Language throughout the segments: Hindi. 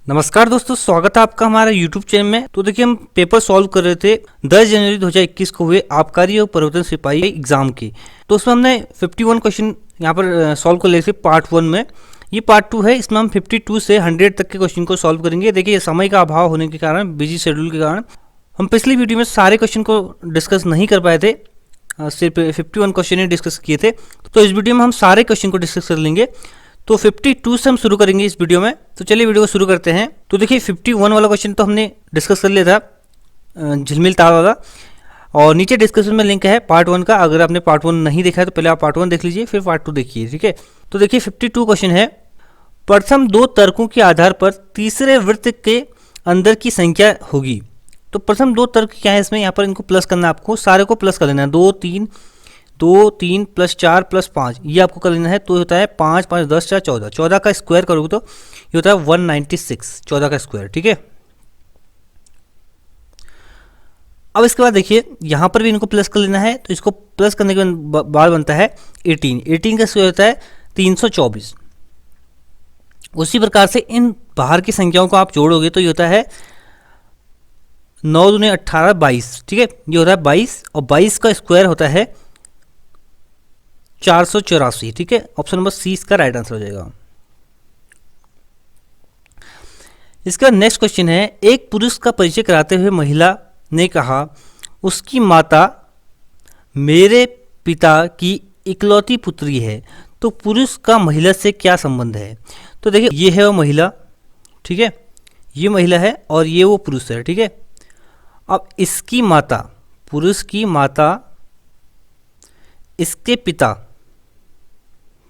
नमस्कार दोस्तों, स्वागत है आपका हमारे YouTube चैनल में। तो देखिए, हम पेपर सॉल्व कर रहे थे 10 जनवरी 2021 को हुए आबकारी और परिवर्तन सिपाही एग्जाम की। तो उसमें हमने 51 क्वेश्चन यहाँ पर सॉल्व कर लिए थे पार्ट 1 में। ये पार्ट 2 है, इसमें हम 52 से 100 तक के क्वेश्चन को सॉल्व करेंगे। देखिए, समय का अभाव होने के कारण, बिजी शेड्यूल के कारण हम पिछली वीडियो में सारे क्वेश्चन को डिस्कस नहीं कर पाए थे, सिर्फ 51 क्वेश्चन ही डिस्कस किए थे। तो इस वीडियो में हम सारे क्वेश्चन को डिस्कस कर लेंगे। तो 52 से हम शुरू करेंगे इस वीडियो में। तो चलिए वीडियो को शुरू करते हैं। तो देखिए, 51 वाला क्वेश्चन तो हमने डिस्कस कर लिया था, झिलमिल तार वाला, और नीचे डिस्कशन में लिंक है पार्ट 1 का। अगर आपने पार्ट 1 नहीं देखा है तो पहले आप पार्ट 1 देख लीजिए, फिर पार्ट 2 देखिए, ठीक है। तो देखिए, 52 क्वेश्चन है। प्रथम दो तर्कों के आधार पर तीसरे वृत्त के अंदर की संख्या होगी। तो प्रथम दो तर्क क्या है इसमें, यहाँ पर इनको प्लस करना है आपको, सारे को प्लस कर लेना है। 2 3 प्लस 4 प्लस 5, ये आपको कर लेना है। तो होता है 5 5 10 4 14, 14 का स्क्वायर करोगे तो ये होता है 196, 14 का स्क्वायर, ठीक है। अब इसके बाद देखिए, यहाँ पर भी इनको प्लस कर लेना है। तो इसको प्लस करने के बाद बनता है 18 का स्क्वायर होता है 324। उसी प्रकार से इन बाहर की संख्याओं को आप जोड़ोगे तो ये होता है 9 दूनी 18 22, ठीक है। ये होता है 22, और 22 का स्क्वायर होता है 484, ठीक है। ऑप्शन नंबर सी इसका राइट आंसर हो जाएगा। इसका नेक्स्ट क्वेश्चन है, एक पुरुष का परिचय कराते हुए महिला ने कहा, उसकी माता मेरे पिता की इकलौती पुत्री है। तो पुरुष का महिला से क्या संबंध है? तो देखिए, ये है वो महिला, ठीक है, ये महिला है और ये वो पुरुष है, ठीक है। अब इसकी माता, पुरुष की माता इसके पिता,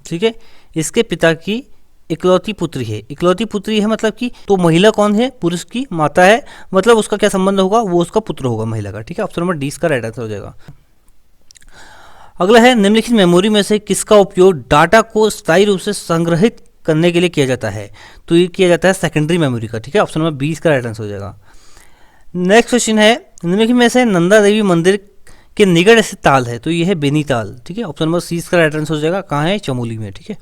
ठीक है, इसके पिता की इकलौती पुत्री है। इकलौती पुत्री है मतलब कि, तो महिला कौन है? पुरुष की माता है, मतलब उसका क्या संबंध होगा? वो उसका पुत्र होगा महिला का, ठीक है। ऑप्शन नंबर डी इसका राइट आंसर हो जाएगा। अगला है, निम्नलिखित मेमोरी में से किसका उपयोग डाटा को स्थायी रूप से संग्रहित करने के लिए किया जाता है? तो ये किया जाता है सेकेंडरी मेमोरी का, ठीक है। ऑप्शन नंबर 20 का राइट आंसर हो जाएगा। नेक्स्ट क्वेश्चन है, निम्नलिखित में से नंदा देवी मंदिर के निकट ऐसे ताल है। तो ये है बेनीताल, ठीक है। ऑप्शन नंबर सी इसका राइट आंसर हो जाएगा। कहाँ है? चमोली में, ठीक है।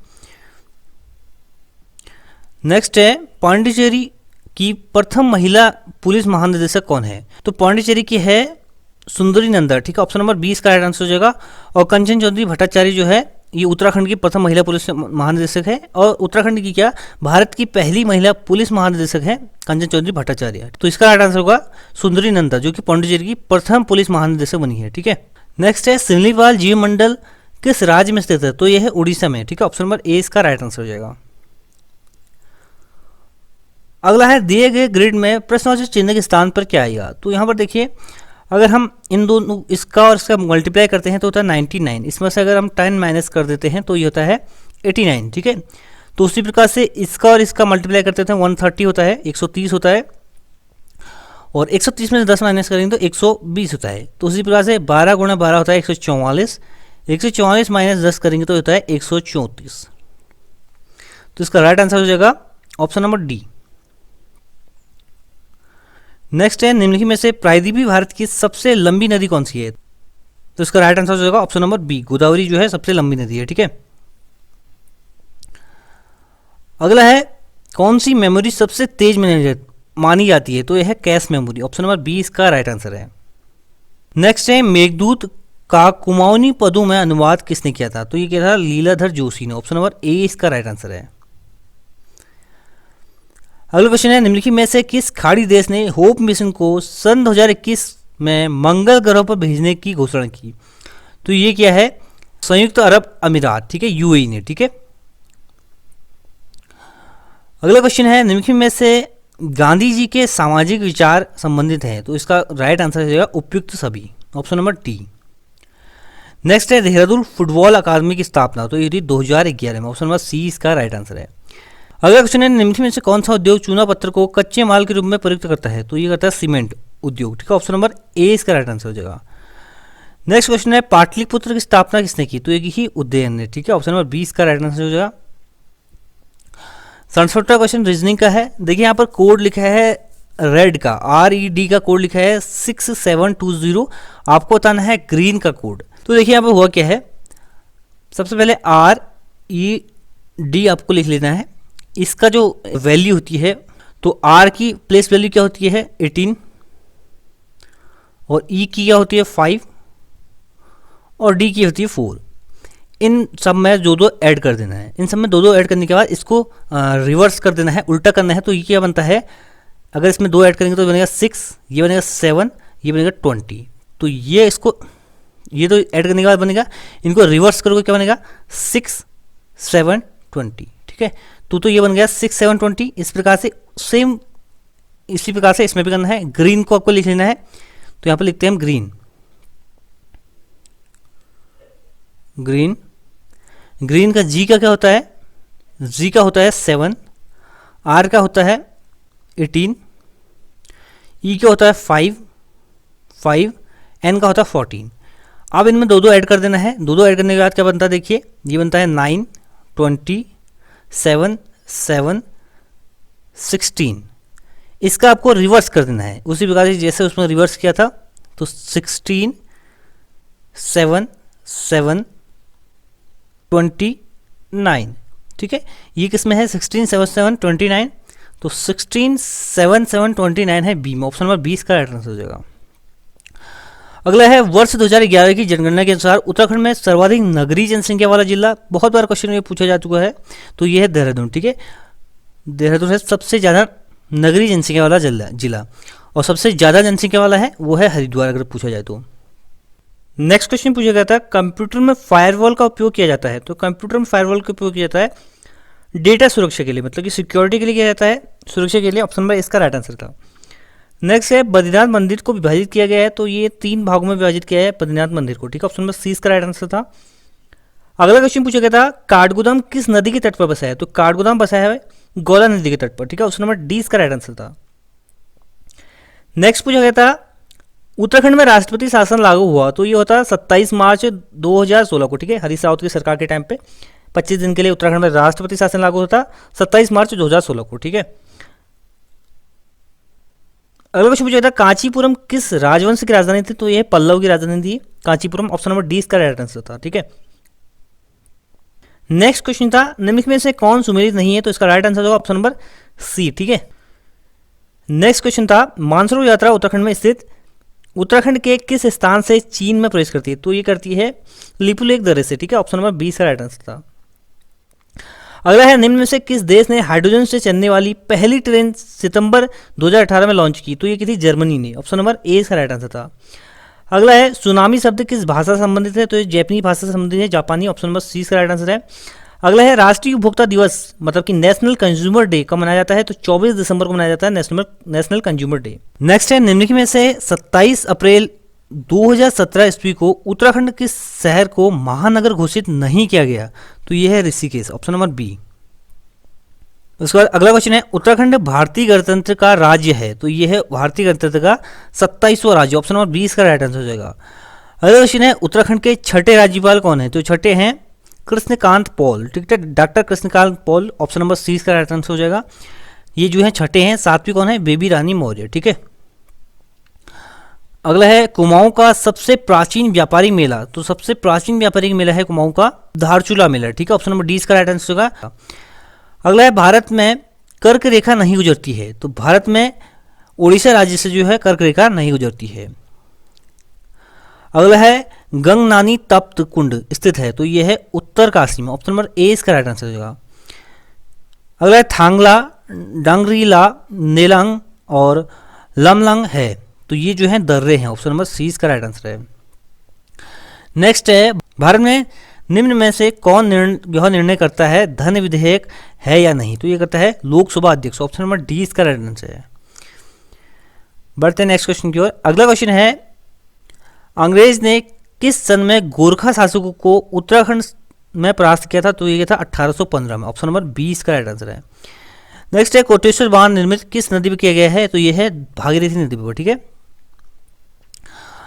नेक्स्ट है, पांडिचेरी की प्रथम महिला पुलिस महानिदेशक कौन है? तो पांडिचेरी की है सुंदरी नंदा, ठीक है। ऑप्शन नंबर 20 का राइट आंसर हो जाएगा। और कंचन चौधरी भट्टाचार्य जो है, ये उत्तराखंड की प्रथम महिला पुलिस महानिदेशक है। और उत्तराखंड की क्या, भारत की पहली महिला पुलिस महानिदेशक है कंचन चौधरी भट्टाचार्य। तो इसका राइट आंसर होगा सुंदरी नंदा, जो कि पांडिचेरी की प्रथम पुलिस महानिदेशक बनी है, ठीक है। नेक्स्ट है, सिमलीपाल जीव मंडल किस राज्य में स्थित है? तो यह है उड़ीसा में, ठीक है। ऑप्शन नंबर ए इसका राइट आंसर हो जाएगा। अगला है, दिए गए ग्रिड में प्रश्नवाचक चिन्ह के स्थान पर क्या आएगा? तो यहाँ पर देखिए, अगर हम इन दोनों, इसका और इसका मल्टीप्लाई करते हैं तो होता है 99। इसमें से अगर हम 10 माइनस कर देते हैं तो ये होता है 89, ठीक है। तो उसी प्रकार से इसका और इसका मल्टीप्लाई करते हैं 130 होता है, 130 होता है, और 130 में से 10 माइनस करेंगे तो 120 होता है। तो उसी प्रकार से 12 गुणा 12 होता है 144, 144 माइनस 10 करेंगे तो होता है 134। तो इसका राइट आंसर हो जाएगा ऑप्शन नंबर डी। नेक्स्ट है, निम्नलिखित में से प्रायद्वीपीय भारत की सबसे लंबी नदी कौन सी है? तो इसका राइट आंसर हो जाएगा ऑप्शन नंबर बी, गोदावरी जो है सबसे लंबी नदी है, ठीक है। अगला है, कौन सी मेमोरी सबसे तेज मानी जाती है? तो यह है cache memory. Option number B इसका राइट आंसर है। नेक्स्ट है, मेघदूत का कुमाऊनी पदों में अनुवाद किसने किया था? तो ये किया था लीलाधर जोशी ने। ऑप्शन नंबर ए इसका राइट आंसर है। अगला क्वेश्चन है, निम्नलिखित में से किस खाड़ी देश ने होप मिशन को सन 2021 में मंगल ग्रह पर भेजने की घोषणा की? तो ये क्या है? संयुक्त अरब अमीरात, ठीक है, यूएई ने, ठीक है। अगला क्वेश्चन है, निम्नलिखित में से गांधी जी के सामाजिक विचार संबंधित हैं? तो इसका राइट आंसर हो जाएगा उपयुक्त सभी। Option number D. नेक्स्ट है, देहरादून फुटबॉल अकादमी की स्थापना, तो ये थी 2011 में। ऑप्शन नंबर सी इसका राइट आंसर है। अगला क्वेश्चन है, निम्नलिखित में से कौन सा उद्योग चूना पत्थर को कच्चे माल के रूप में प्रयुक्त करता है? तो ये करता है सीमेंट उद्योग, ठीक है। ऑप्शन नंबर ए इसका राइट आंसर हो जाएगा। नेक्स्ट क्वेश्चन है, पाटलिपुत्र की स्थापना किसने की? तो एक ही उदयन ने, ठीक है। ऑप्शन नंबर 20 का राइट आंसर हो जाएगा। 67वां क्वेश्चन रीजनिंग का है। देखिए, यहाँ पर कोड लिखा है रेड का, RED का कोड लिखा है 6720। आपको बताना है ग्रीन का कोड। तो देखिए, यहाँ पर हुआ क्या है, सबसे पहले RED आपको लिख लेना है। इसका जो वैल्यू होती है तो आर की प्लेस वैल्यू क्या होती है 18, और ई की क्या होती है 5, और डी की होती है 4। इन सब में दो दो ऐड कर देना है। इन सब में दो दो ऐड करने के बाद इसको रिवर्स कर देना है, उल्टा करना है। तो ये क्या बनता है, अगर इसमें दो ऐड करेंगे तो बनेगा 6, ये बनेगा 7, ये बनेगा 20। तो ये इसको, ये तो ऐड करने के बाद बनेगा, इनको रिवर्स करोगे क्या बनेगा 6, 7, 20। ठीक है, तो ये बन गया 6, 7, 20। इस प्रकार से सेम इसी प्रकार से इसमें भी करना है। ग्रीन को आपको लिख लेना है, तो यहाँ पर लिखते हैं हम ग्रीन। ग्रीन, ग्रीन का जी का क्या होता है, जी का होता है 7, आर का होता है 18, ई का होता है 5, एन का होता है 14। अब इनमें दो दो ऐड कर देना है। दो दो ऐड करने के बाद क्या बनता है, देखिए ये बनता है 9, 20, 7, 7, 16। इसका आपको रिवर्स कर देना है उसी प्रकार से जैसे उसमें रिवर्स किया था। तो 16, 7, 7, 29। ठीक है, ये किस में है 16, 7, 7, 29। तो 16, 7, 7, 29 है बी में, ऑप्शन नंबर 20 का राइट आंसर हो जाएगा। अगला है वर्ष 2011 की जनगणना के अनुसार उत्तराखंड में सर्वाधिक नगरीय जनसंख्या वाला जिला, बहुत बार क्वेश्चन में पूछा जा चुका है, तो ये है देहरादून। ठीक है, देहरादून है सबसे ज़्यादा नगरीय जनसंख्या वाला जिला, और सबसे ज़्यादा जनसंख्या वाला है वो है हरिद्वार, अगर पूछा जाए तो। नेक्स्ट क्वेश्चन पूछा गया था, कंप्यूटर में फायरवॉल का उपयोग किया जाता है। तो कंप्यूटर में फायरवॉल का उपयोग किया जाता है डेटा सुरक्षा के लिए, मतलब कि सिक्योरिटी के लिए किया जाता है, सुरक्षा के लिए। ऑप्शन नंबर इसका राइट आंसर था। नेक्स्ट है बद्रीनाथ मंदिर को विभाजित किया गया है, तो ये 3 भागों में विभाजित किया है बद्रीनाथ मंदिर को। ठीक है, ऑप्शन नंबर सी इसका राइट आंसर था। अगला क्वेश्चन पूछा गया था, काठगोदाम किस नदी के तट पर बसा है। तो काठगोदाम बसा है गौला नदी के तट पर। ठीक है, ऑप्शन नंबर डी इसका राइट आंसर था। नेक्स्ट पूछा गया था, उत्तराखंड में राष्ट्रपति शासन लागू हुआ, तो ये होता है 27 मार्च 2016 को। ठीक है, हरीश रावत की सरकार के टाइम पे 25 दिन के लिए उत्तराखंड में राष्ट्रपति शासन लागू होता 27 मार्च 2016 को। ठीक है, अगला क्वेश्चन पूछा था, कांचीपुरम किस राजवंश की राजधानी थी। तो यह पल्लव की राजधानी थी कांचीपुरम। ऑप्शन नंबर डी इसका राइट आंसर था। ठीक है, नेक्स्ट क्वेश्चन था, निम्नलिखित में से कौन सुमेलित नहीं है। तो इसका राइट आंसर होगा ऑप्शन नंबर सी। ठीक है, नेक्स्ट क्वेश्चन था, मानसरोवर यात्रा उत्तराखंड में स्थित उत्तराखंड के किस स्थान से चीन में प्रवेश करती है। तो ये करती है लिपुलेख दर्रे से। ठीक है, ऑप्शन नंबर 20 का राइट आंसर था। अगला है, निम्न में से किस देश ने हाइड्रोजन से चलने वाली पहली ट्रेन सितंबर 2018 में लॉन्च की। तो ये की थी जर्मनी ने। ऑप्शन नंबर ए इसका राइट आंसर था। अगला है, सुनामी शब्द किस भाषा से संबंधित है। तो ये जापानी भाषा से संबंधित है, जापानी। ऑप्शन नंबर सी इसका राइट आंसर है। अगला है, राष्ट्रीय उपभोक्ता दिवस मतलब कि नेशनल कंज्यूमर डे कब मनाया जाता है। तो 24 दिसंबर को मनाया जाता है नेशनल कंज्यूमर डे। नेक्स्ट है, निम्नलिखित में से 27 अप्रैल 2017 ईस्वी को उत्तराखंड किस शहर को महानगर घोषित नहीं किया गया। तो यह है ऋषिकेश। Option number B. उसके बाद अगला क्वेश्चन है, उत्तराखंड भारतीय गणतंत्र का राज्य है। तो यह है भारतीय गणतंत्र का 27वां राज्य। ऑप्शन नंबर 20 का राइट आंसर हो जाएगा। अगला क्वेश्चन है, उत्तराखंड के छठे राज्यपाल कौन है। तो छठे हैं कृष्णकांत पॉल। ठीक है, doctor Krishnakant Paul. Option number C का राइट आंसर हो जाएगा। ये जो है छठे हैं। सातवीं कौन है, बेबी रानी मौर्य। ठीक है, अगला है, कुमाऊं का सबसे प्राचीन व्यापारिक मेला। तो सबसे प्राचीन व्यापारिक मेला है कुमाऊं का धारचूला मेला। ठीक है, ऑप्शन नंबर डी का राइट आंसर होगा। अगला है, भारत में कर्क रेखा नहीं गुजरती है। तो भारत में उड़ीसा राज्य से जो है कर्क रेखा नहीं गुजरती है। अगला है, गंगनानी तप्त कुंड स्थित है। तो यह है उत्तरकाशी में। ऑप्शन नंबर ए इसका राइट आंसर होगा। अगला है, थांगला, डांगरीला, नेलांग और लमलंग है। तो ये जो है दर्रे हैं। ऑप्शन नंबर सी इसका राइट आंसर है। नेक्स्ट है, भारत में निम्न में से कौन यह निर्णय करता है धन विधेयक है या नहीं। तो ये करता है लोकसभा अध्यक्ष। ऑप्शन नंबर डी इसका राइट आंसर है। बढ़ते हैं नेक्स्ट क्वेश्चन की ओर। अगला क्वेश्चन है, अंग्रेज ने किस सन में गोरखा शासकों को उत्तराखंड में परास्त किया था। तो ये था 1815 में। ऑप्शन नंबर 20 का राइट आंसर है। नेक्स्ट है, कोटेश्वर बांध निर्मित किस नदी पर किया गया है। तो ये है भागीरथी नदी पर। ठीक है,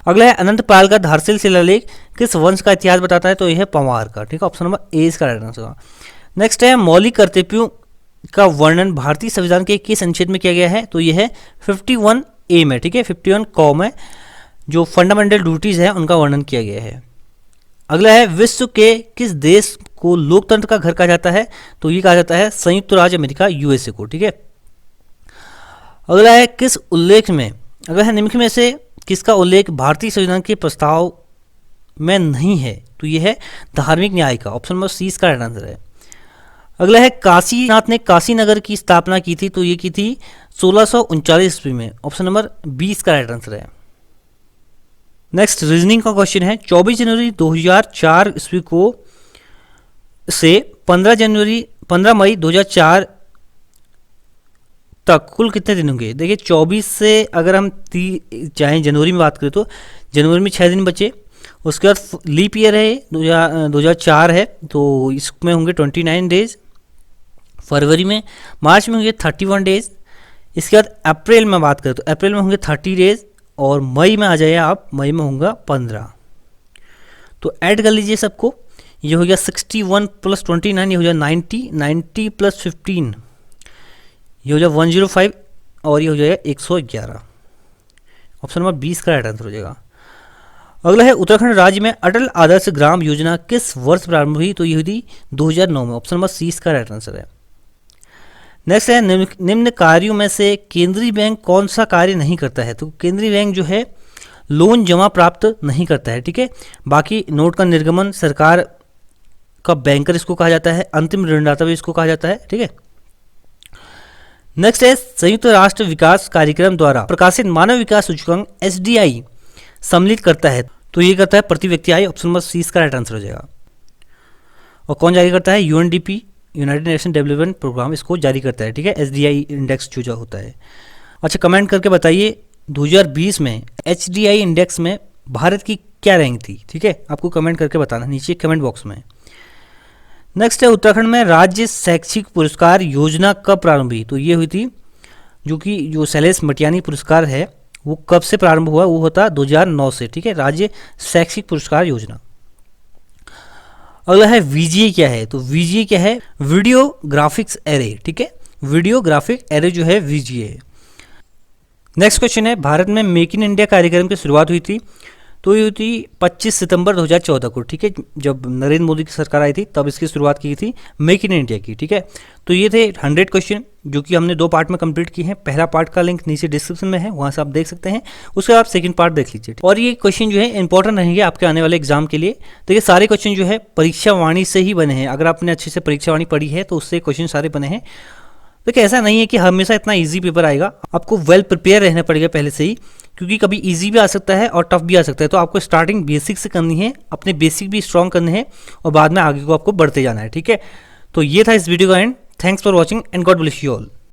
अगला है, अनंतपाल का धारसिल शिलालेख किस वंश का इतिहास बताता है। तो यह है पंवार का। ठीक है, ऑप्शन नंबर ए इसका राइट आंसर होगा। नेक्स्ट है, मौलिक कर्तव्यों का वर्णन भारतीय संविधान के किस अनुच्छेद में किया गया है। तो यह है 51A में। ठीक है, 51 क में जो फंडामेंटल ड्यूटीज है उनका वर्णन किया गया है। अगला है, विश्व के किस देश को लोकतंत्र का घर कहा जाता है। तो ये कहा जाता है संयुक्त राज्य अमेरिका USA को। ठीक है, अगला है किस उल्लेख में, अगला है निम्नलिखित में से किसका उल्लेख भारतीय संविधान के प्रस्ताव में नहीं है, तो ये है धार्मिक न्याय का, ऑप्शन नंबर सी इसका राइट आंसर है। अगला है काशीनाथ ने काशी नगर की स्थापना की थी, तो ये की थी 1639 ईस्वी में, ऑप्शन नंबर 20 का राइट आंसर है। नेक्स्ट रीजनिंग का क्वेश्चन है 24 जनवरी 2004 ईस्वी को से 15 मई 2004 तक कुल कितने दिन होंगे। देखिए 24 से अगर हम चाहे जनवरी में बात करें तो जनवरी में 6 दिन बचे, उसके बाद लीप ईयर है 2004 है तो इसमें होंगे 29 डेज, फरवरी में मार्च में होंगे 31 डेज, इसके बाद अप्रैल में बात करें तो अप्रैल में होंगे 30 डेज, और मई में आ जाइए आप, मई में होगा 15। तो ऐड कर लीजिए सबको, ये हो गया 61 + 29, ये हो गया 90 + 15 ये हो जाएगा 105, और ये हो जाएगा 111, ऑप्शन नंबर 20 का राइट आंसर हो जाएगा। अगला है उत्तराखंड राज्य में अटल आदर्श ग्राम योजना किस वर्ष प्रारंभ हुई, तो ये हुई थी 2009 में, ऑप्शन नंबर 30 का राइट आंसर है। नेक्स्ट है निम्न कार्यों में से केंद्रीय बैंक कौन सा कार्य नहीं करता है, तो केंद्रीय बैंक जो है लोन जमा प्राप्त नहीं करता है, ठीक है। बाकी नोट का निर्गमन, सरकार का बैंकर इसको कहा जाता है, अंतिम ऋणदाता भी इसको कहा जाता है, ठीक है। नेक्स्ट है संयुक्त राष्ट्र विकास कार्यक्रम द्वारा प्रकाशित मानव विकास सूचकांक SDI सम्मिलित करता है, तो ये करता है प्रति व्यक्ति आय, ऑप्शन नंबर 30 का राइट आंसर हो जाएगा। और कौन जारी करता है, UNDP United Nation Development Programme इसको जारी करता है, ठीक है, SDI इंडेक्स जो होता है। अच्छा कमेंट करके बताइए 2020 में HDI इंडेक्स में भारत की क्या रैंक थी, ठीक है, आपको कमेंट करके बताना नीचे कमेंट बॉक्स में। नेक्स्ट है उत्तराखंड में राज्य शैक्षिक पुरस्कार योजना कब प्रारंभ हुई, तो ये हुई थी जो शैलेश मटियानी पुरस्कार है वो कब से प्रारंभ हुआ, वो होता 2009 से, ठीक है, राज्य शैक्षिक पुरस्कार योजना। अगला है VGA क्या है, तो VGA क्या है, वीडियो ग्राफिक्स एरे, ठीक है, वीडियो ग्राफिक एरे जो है VGA है। नेक्स्ट क्वेश्चन है भारत में मेक इन इंडिया कार्यक्रम की शुरुआत हुई थी, तो ये हुई थी 25 सितंबर 2014 को, ठीक है, जब नरेंद्र मोदी की सरकार आई थी तब इसकी शुरुआत की थी मेक इन इंडिया की, ठीक है। तो ये थे 100 क्वेश्चन जो कि हमने 2 पार्ट में कंप्लीट किए हैं। पहला पार्ट का लिंक नीचे डिस्क्रिप्शन में है, वहाँ से आप देख सकते हैं, उसके बाद आप सेकंड पार्ट देख लीजिए। और ये क्वेश्चन जो है इंपॉर्टेंट रहेंगे आपके आने वाले एग्जाम के लिए। तो ये सारे क्वेश्चन जो है परीक्षा वाणी से ही बने हैं, अगर आपने अच्छे से परीक्षा वाणी पढ़ी है तो उससे क्वेश्चन सारे बने हैं। देखिए ऐसा नहीं है कि हमेशा इतना इजी पेपर आएगा, आपको वेल प्रिपेयर रहना पड़ेगा पहले से ही, क्योंकि कभी इजी भी आ सकता है और टफ भी आ सकता है। तो आपको स्टार्टिंग बेसिक से करनी है, अपने बेसिक भी स्ट्रॉन्ग करने हैं और बाद में आगे को आपको बढ़ते जाना है, ठीक है। तो ये था इस वीडियो का and. Thanks for watching and God bless you all.